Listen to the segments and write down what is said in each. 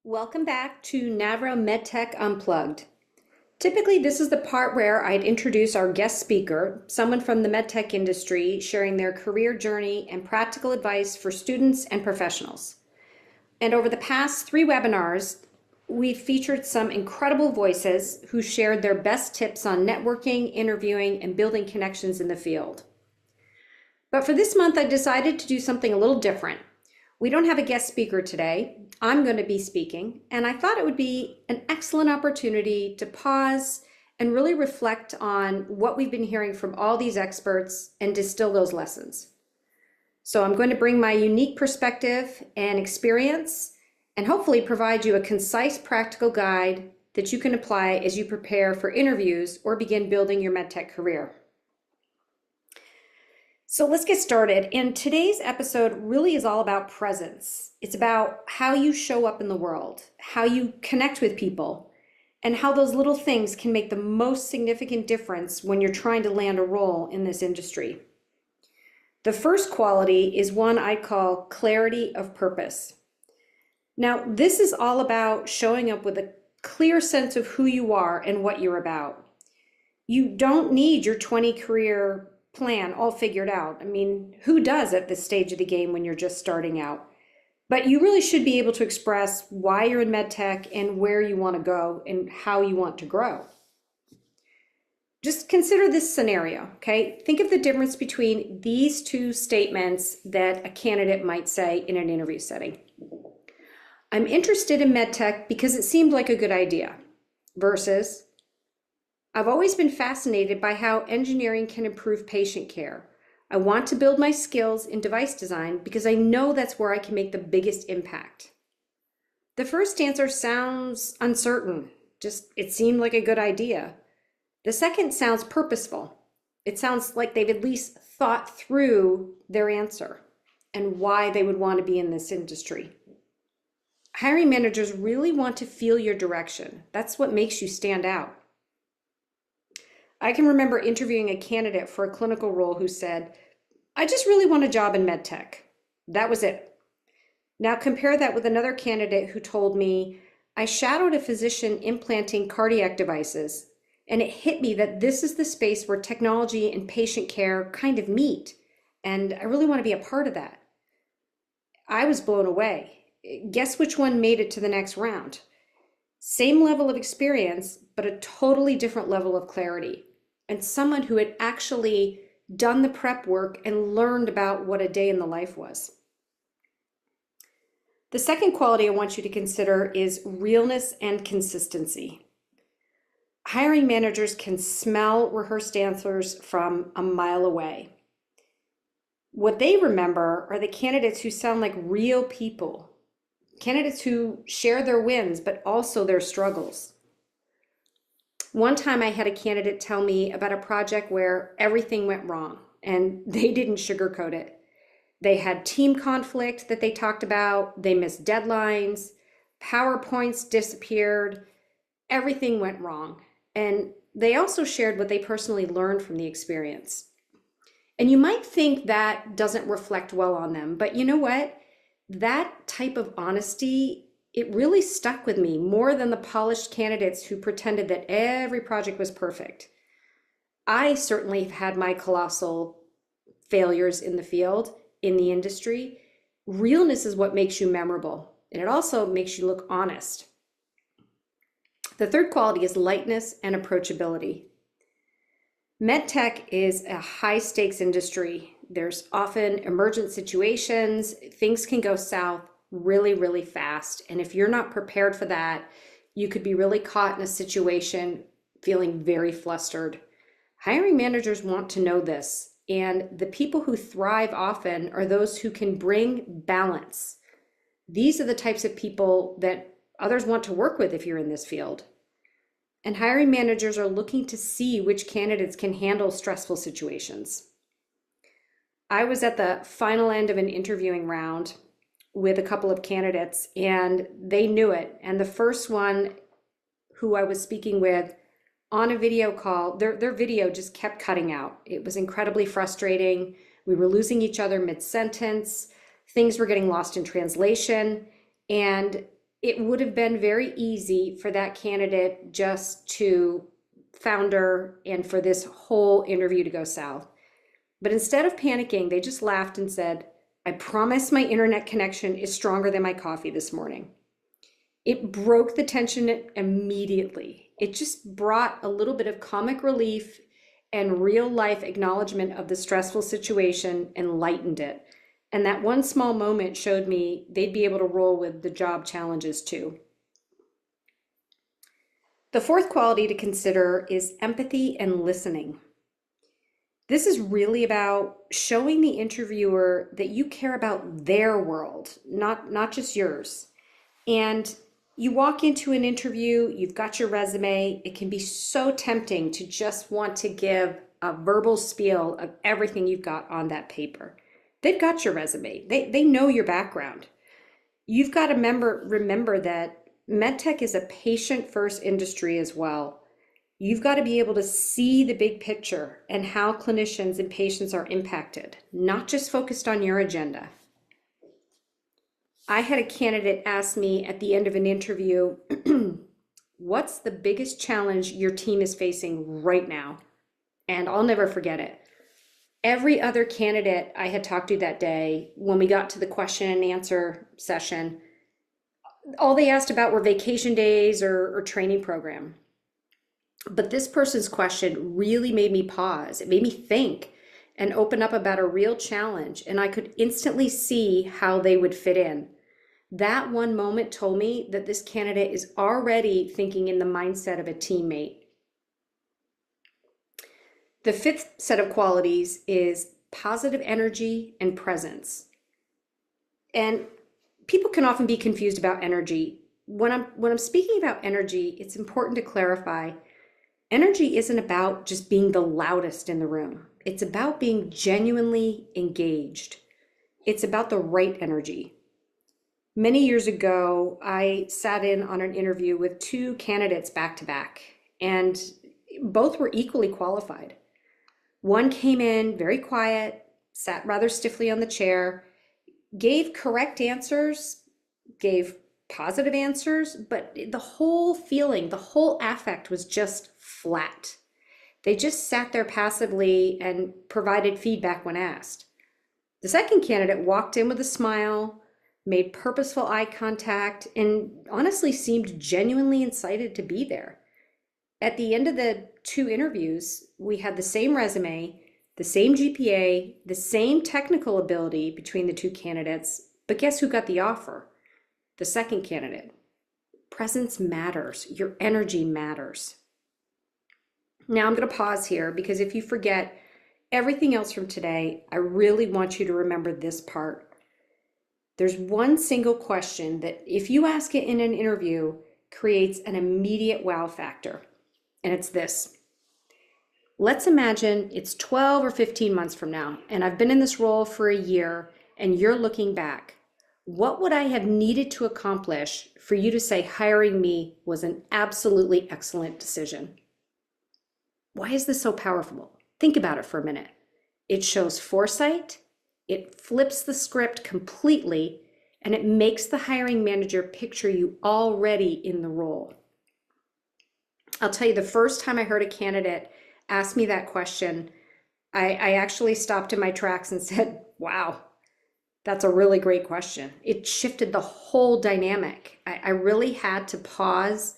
Welcome back to Navro MedTech Unplugged. Typically, this is the part where I'd introduce our guest speaker, someone from the medtech industry sharing their career journey and practical advice for students and professionals. And over the past 3 webinars, we've featured some incredible voices who shared their best tips on networking, interviewing, and building connections in the field. But for this month, I decided to do something a little different. We don't have a guest speaker today. I'm going to be speaking, and I thought it would be an excellent opportunity to pause and really reflect on what we've been hearing from all these experts and distill those lessons. So I'm going to bring my unique perspective and experience and hopefully provide you a concise, practical guide that you can apply as you prepare for interviews or begin building your medtech career. So let's get started. And today's episode really is all about presence. It's about how you show up in the world, how you connect with people, and how those little things can make the most significant difference when you're trying to land a role in this industry. The first quality is one I call clarity of purpose. Now, this is all about showing up with a clear sense of who you are and what you're about. You don't need your 20 career plan all figured out. I mean, who does at this stage of the game when you're just starting out? But you really should be able to express why you're in medtech and where you want to go and how you want to grow. Just consider this scenario, okay? Think of the difference between these two statements that a candidate might say in an interview setting. I'm interested in medtech because it seemed like a good idea, versus I've always been fascinated by how engineering can improve patient care. I want to build my skills in device design because I know that's where I can make the biggest impact. The first answer sounds uncertain, just it seemed like a good idea. The second sounds purposeful. It sounds like they've at least thought through their answer and why they would want to be in this industry. Hiring managers really want to feel your direction. That's what makes you stand out. I can remember interviewing a candidate for a clinical role who said, I just really want a job in medtech. That was it. Now compare that with another candidate who told me, I shadowed a physician implanting cardiac devices, and it hit me that this is the space where technology and patient care kind of meet, and I really want to be a part of that. I was blown away. Guess which one made it to the next round? Same level of experience, but a totally different level of clarity. And someone who had actually done the prep work and learned about what a day in the life was. The second quality I want you to consider is realness and consistency. Hiring managers can smell rehearsed answers from a mile away. What they remember are the candidates who sound like real people, candidates who share their wins, but also their struggles. One time I had a candidate tell me about a project where everything went wrong and they didn't sugarcoat it. They had team conflict that they talked about, they missed deadlines, PowerPoints disappeared, everything went wrong. And they also shared what they personally learned from the experience. And you might think that doesn't reflect well on them, but you know what? That type of honesty, it really stuck with me more than the polished candidates who pretended that every project was perfect. I certainly have had my colossal failures in the field, in the industry. Realness is what makes you memorable, and it also makes you look honest. The third quality is lightness and approachability. MedTech is a high stakes industry. There's often emergent situations, things can go south really, really fast. And if you're not prepared for that, you could be really caught in a situation feeling very flustered. Hiring managers want to know this, and the people who thrive often are those who can bring balance. These are the types of people that others want to work with if you're in this field. And hiring managers are looking to see which candidates can handle stressful situations. I was at the final end of an interviewing round with a couple of candidates, and they knew it. And the first one who I was speaking with on a video call, their video just kept cutting out. It was incredibly frustrating. We were losing each other mid-sentence. Things were getting lost in translation. And it would have been very easy for that candidate just to founder and for this whole interview to go south. But instead of panicking, they just laughed and said, I promise my internet connection is stronger than my coffee this morning. It broke the tension immediately. It just brought a little bit of comic relief and real life acknowledgement of the stressful situation and lightened it. And that one small moment showed me they'd be able to roll with the job challenges too. The fourth quality to consider is empathy and listening. This is really about showing the interviewer that you care about their world, not just yours. And you walk into an interview, you've got your resume, it can be so tempting to just want to give a verbal spiel of everything you've got on that paper. They've got your resume, they know your background. You've got to remember that MedTech is a patient-first industry as well. You've got to be able to see the big picture and how clinicians and patients are impacted, not just focused on your agenda. I had a candidate ask me at the end of an interview, what's the biggest challenge your team is facing right now? And I'll never forget it. Every other candidate I had talked to that day, when we got to the question and answer session, all they asked about were vacation days or training program. But this person's question really made me pause. It made me think and open up about a real challenge, and I could instantly see how they would fit in. That one moment told me that this candidate is already thinking in the mindset of a teammate. The fifth set of qualities is positive energy and presence. And people can often be confused about energy. When I'm speaking about energy, it's important to clarify, energy isn't about just being the loudest in the room. It's about being genuinely engaged. It's about the right energy. Many years ago, I sat in on an interview with two candidates back to back, and both were equally qualified. One came in very quiet, sat rather stiffly on the chair, gave correct answers, gave positive answers, but the whole feeling, the whole affect was just flat. They just sat there passively and provided feedback when asked. The second candidate walked in with a smile, made purposeful eye contact, and honestly seemed genuinely excited to be there. At the end of the two interviews, we had the same resume, the same GPA, the same technical ability between the two candidates, but guess who got the offer? The second candidate. Presence matters. Your energy matters. Now I'm going to pause here because if you forget everything else from today, I really want you to remember this part. There's one single question that if you ask it in an interview, creates an immediate wow factor. And it's this. Let's imagine it's 12 or 15 months from now, and I've been in this role for a year, and you're looking back. What would I have needed to accomplish for you to say hiring me was an absolutely excellent decision? Why is this so powerful? Think about it for a minute. It shows foresight, it flips the script completely, and it makes the hiring manager picture you already in the role. I'll tell you, the first time I heard a candidate ask me that question, I actually stopped in my tracks and said, wow, that's a really great question. It shifted the whole dynamic. I really had to pause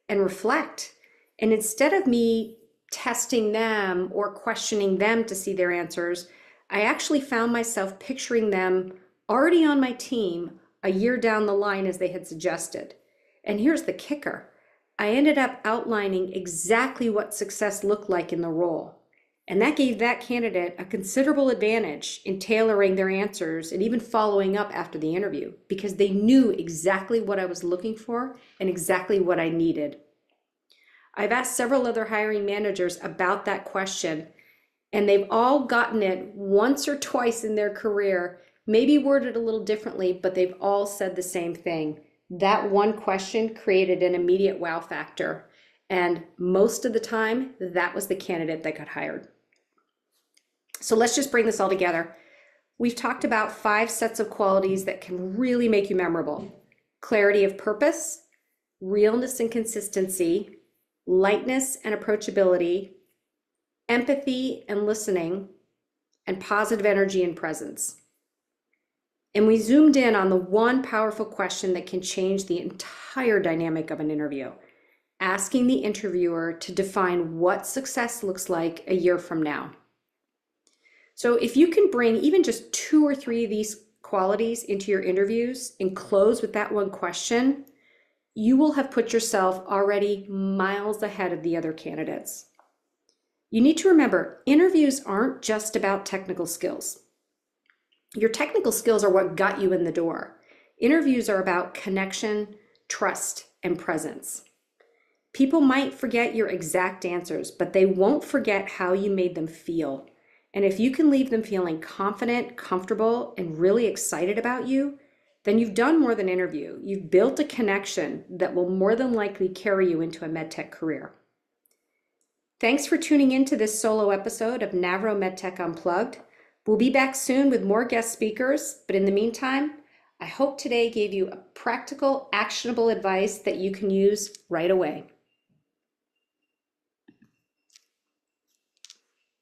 and reflect. And instead of me testing them or questioning them to see their answers, I actually found myself picturing them already on my team a year down the line as they had suggested. And here's the kicker. I ended up outlining exactly what success looked like in the role. And that gave that candidate a considerable advantage in tailoring their answers and even following up after the interview because they knew exactly what I was looking for and exactly what I needed. I've asked several other hiring managers about that question, and they've all gotten it once or twice in their career, maybe worded a little differently, but they've all said the same thing. That one question created an immediate wow factor. And most of the time, that was the candidate that got hired. So let's just bring this all together. We've talked about 5 sets of qualities that can really make you memorable. clarity of purpose, realness and consistency, lightness and approachability, empathy and listening, and positive energy and presence. And we zoomed in on the one powerful question that can change the entire dynamic of an interview, asking the interviewer to define what success looks like a year from now. So if you can bring even just 2 or 3 of these qualities into your interviews and close with that one question, you will have put yourself already miles ahead of the other candidates. You need to remember, interviews aren't just about technical skills. Your technical skills are what got you in the door. Interviews are about connection, trust, and presence. People might forget your exact answers, but they won't forget how you made them feel. And if you can leave them feeling confident, comfortable, and really excited about you, then you've done more than interview. You've built a connection that will more than likely carry you into a MedTech career. Thanks for tuning in to this solo episode of Navro MedTech Unplugged. We'll be back soon with more guest speakers, but in the meantime, I hope today gave you a practical, actionable advice that you can use right away.